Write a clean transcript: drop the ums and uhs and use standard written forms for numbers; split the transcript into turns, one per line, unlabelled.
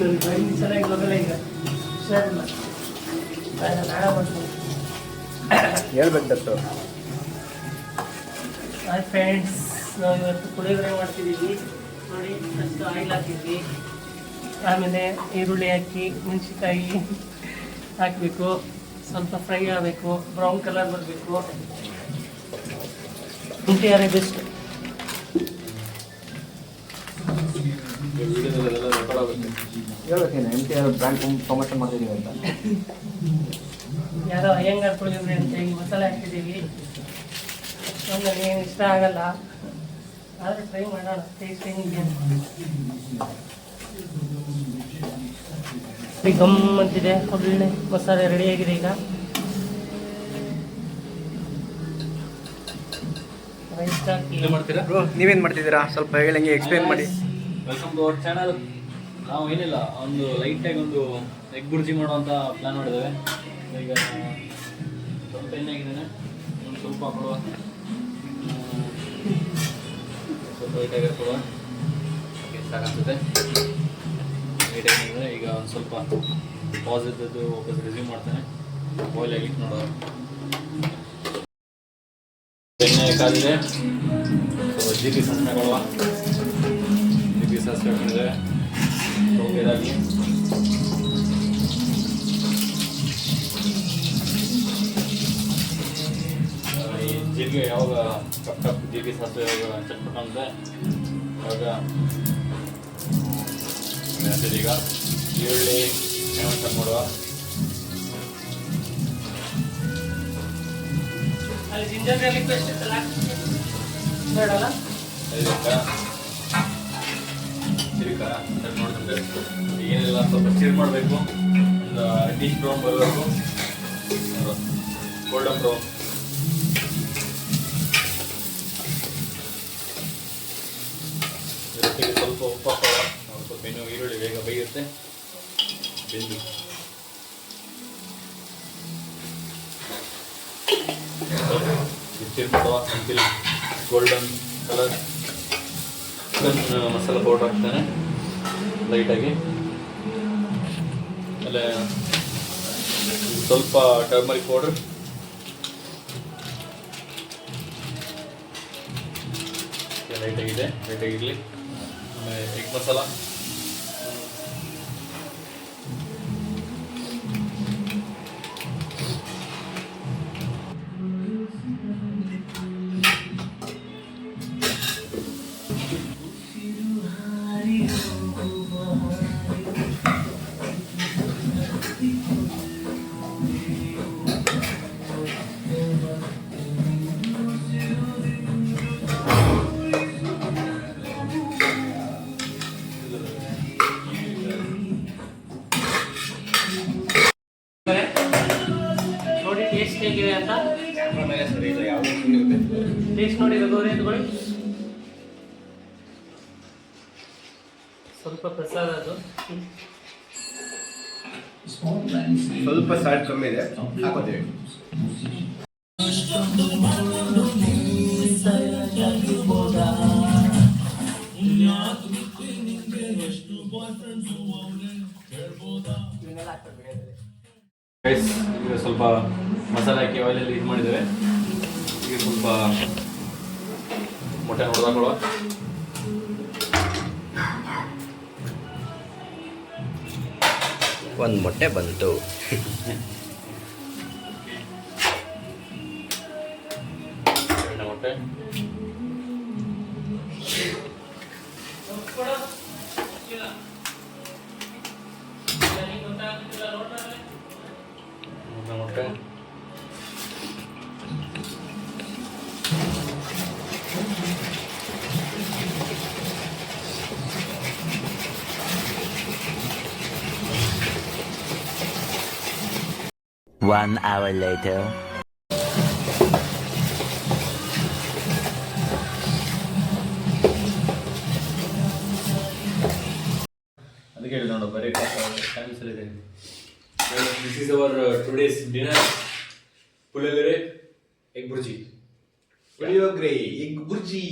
ಚೆನ್ನಾಗಿ ಹೋಗಲ್ಲ ಈಗ ಹುಷಾರಿಲ್ಲ ನಾಳೆ ಮಾಡ್ತೀನಿ
ಹೇಳ್ಬೇಕು ದತ್ತು.
ಹಾಯ್ ಫ್ರೆಂಡ್ಸ್, ನಾವು ಇವತ್ತು ಪುಳಿಯೋಗರೆ ಮಾಡ್ತಿದ್ದೀವಿ. ನೋಡಿ, ಫಸ್ಟ್ ಆಯಿಲ್ ಹಾಕಿದ್ವಿ, ಆಮೇಲೆ ಈರುಳ್ಳಿ ಹಾಕಿ ಮೆಣಸಿನ್ಕಾಯಿ ಹಾಕಬೇಕು, ಸ್ವಲ್ಪ ಫ್ರೈ ಆಗಬೇಕು, ಬ್ರೌನ್ ಕಲರ್ ಬರಬೇಕು. NTR best.
ಹೇಳ್ಬೇಕೇನು NTR ಬ್ರ್ಯಾಂಡ್ ಪ್ರಮೋಷನ್ ಮಾಡ್ತಿದ್ದೀವಿ ಅಂತ.
ಯಾರೋ ಅಯ್ಯಂಗಾರ್ ಪುಳಿಯೋಗರೆ ಅಂತ ಈಗ ಮಸಾಲೆ ಹಾಕಿದ್ದೀವಿ. ನನಗೆ ಏನು ಇಷ್ಟ ಆಗಲ್ಲ, ಆದರೆ ಟ್ರೈ ಮಾಡೋಣ ಟೇಸ್ಟ್ ಹೆಂಗಿದೆ. ಗಮ್ ಅಂತಿದೆ, ಒಳ್ಳೆ ಮಸಾಲೆ ರೆಡಿಯಾಗಿದೆ. ಈಗ ರೈಸ್ ಹಾಕಿ
ಮಾಡ್ತೀರಾ?
ನೀವೇನು ಮಾಡ್ತಿದ್ದೀರಾ? ಸ್ವಲ್ಪ ಹೇಳಂಗೆ ಎಕ್ಸ್ಪ್ಲೇನ್ ಮಾಡಿ.
Welcome to our channel. ನಾವು ಏನಿಲ್ಲ, ಒಂದು ಲೈಟಾಗಿ ಒಂದು ಎಗ್ ಬುರ್ಜಿ ಮಾಡುವಂಥ ಪ್ಲ್ಯಾನ್ ಮಾಡಿದ್ದೇವೆ. ಈಗ ಸ್ವಲ್ಪ ಏನಾಗಿದ್ದೇನೆ, ಒಂದು ಸ್ವಲ್ಪ ಕೊಡುವ, ಸ್ವಲ್ಪ ಲೈಟಾಗಿ ಕೊಡುವ, ಸಾಕಾಗ್ತದೆ. ಲೈಟಾಗಿ ಈಗ ಒಂದು ಸ್ವಲ್ಪ ಪಾಸ್ ಇದ್ದದ್ದು ವಾಪಸ್ ರಿಸ್ಯೂಮ್ ಮಾಡ್ತೇನೆ. ಬಾಯ್ಲ್ ಆಗಿ ನೋಡುವ. ಎಣ್ಣೆ ಕಾದಿದೆ, ಸ್ವಲ್ಪ ಜೀರಿಗೆ ಸಣ್ಣ ಕೊಡುವ, ಜೀರಿಗೆ ಸಾಸಿವೆ ಹಾಕಿದ್ದೇವೆ. ಇದಾಗಿ ಈ ಜೀರಿಗೆ ಯಾವಾಗ ಕಪ್ ಜೀರಿಗೆ ಸಾಸಿವೆ ಯಾವಾಗ ಚಟ್ಪಟ ಅಂದರೆ ಆವಾಗ ಈಗ ಈರುಳ್ಳಿ ಕಟ್ ಮಾಡುವ.
ಜಿಂಜರ್ ಗಾರ್ಲಿಕ್ ಪೇಸ್ಟ್ ಬೇಡಲ್ಲ,
ಚಿರಿಕ ಕಟ್ ಮಾಡ್ತಾರೆ. ಏನಿಲ್ಲ, ಸ್ವಲ್ಪ ಸ್ಟಿರ್ ಮಾಡಬೇಕು. ಒಂದು ಡಿಶ್ ಬ್ರೌನ್ ಬರಬೇಕು, ಗೋಲ್ಡನ್ ಬ್ರೌನ್. ಜೊತೆಗೆ ಸ್ವಲ್ಪ ಉಪ್ಪು ಹಾಕೋಣ. ಸ್ವಲ್ಪ ಇನ್ನೂ ಈರುಳ್ಳಿ ಬೇಗ ಬೇಯುತ್ತೆ, ಬೆಂದು ಸ್ಟಿರ್ ಮಾಡುವ. ಅಂತಿಲ್ golden colour chicken masala powder ಹಾಕ್ತಾನೆ ಲೈಟಾಗಿ. ಆಮೇಲೆ ಸ್ವಲ್ಪ ಟರ್ಮರಿಕ್ ಪೌಡರ್, ಲೈಟಾಗಿದೆ, ಲೈಟಾಗಿರಲಿ. ಆಮೇಲೆ ಎಗ್ ಮಸಾಲ,
ನೋಡಿ ಟೇಸ್ಟ್ ಹೇಗಿದೆ ಅಂತ. ಟೇಸ್ಟ್ ನೋಡಿ ಗೌರಿ ಎತ್ಕೊಳ್ಳಿ. ಸ್ವಲ್ಪ ಪ್ರಸಾದ ಅದು,
ಸ್ವಲ್ಪ ಸಾಲ್ಟ್ ಕಮ್ಮಿ ಇದೆ, ಹಾಕೋತೀವಿ.
ಈಗ ಸ್ವಲ್ಪ ಮಸಾಲೆ ಹಾಕಿ ಆಯಿಲಲ್ಲಿ ಇದು ಮಾಡಿದ್ದೇವೆ. ಈಗ ಸ್ವಲ್ಪ ಮೊಟ್ಟೆ ಹೊಡೆದಾಕೊಳ್ಳುವ.
ಒಂದು ಮೊಟ್ಟೆ ಬಂತು.
ಎರಡನೇ ಮೊಟ್ಟೆ, ಮೂರನೇ ಮೊಟ್ಟೆ,
One hour later.
ಅದಕ್ಕೆ ಹೇಳಿ ನೋಡು, ಬರೀ ಟೈಮ್ ಸರಿ ಇದೆ. This is our today's dinner. Puliyogare, egg bhurji.
Puliyogare, egg bhurji.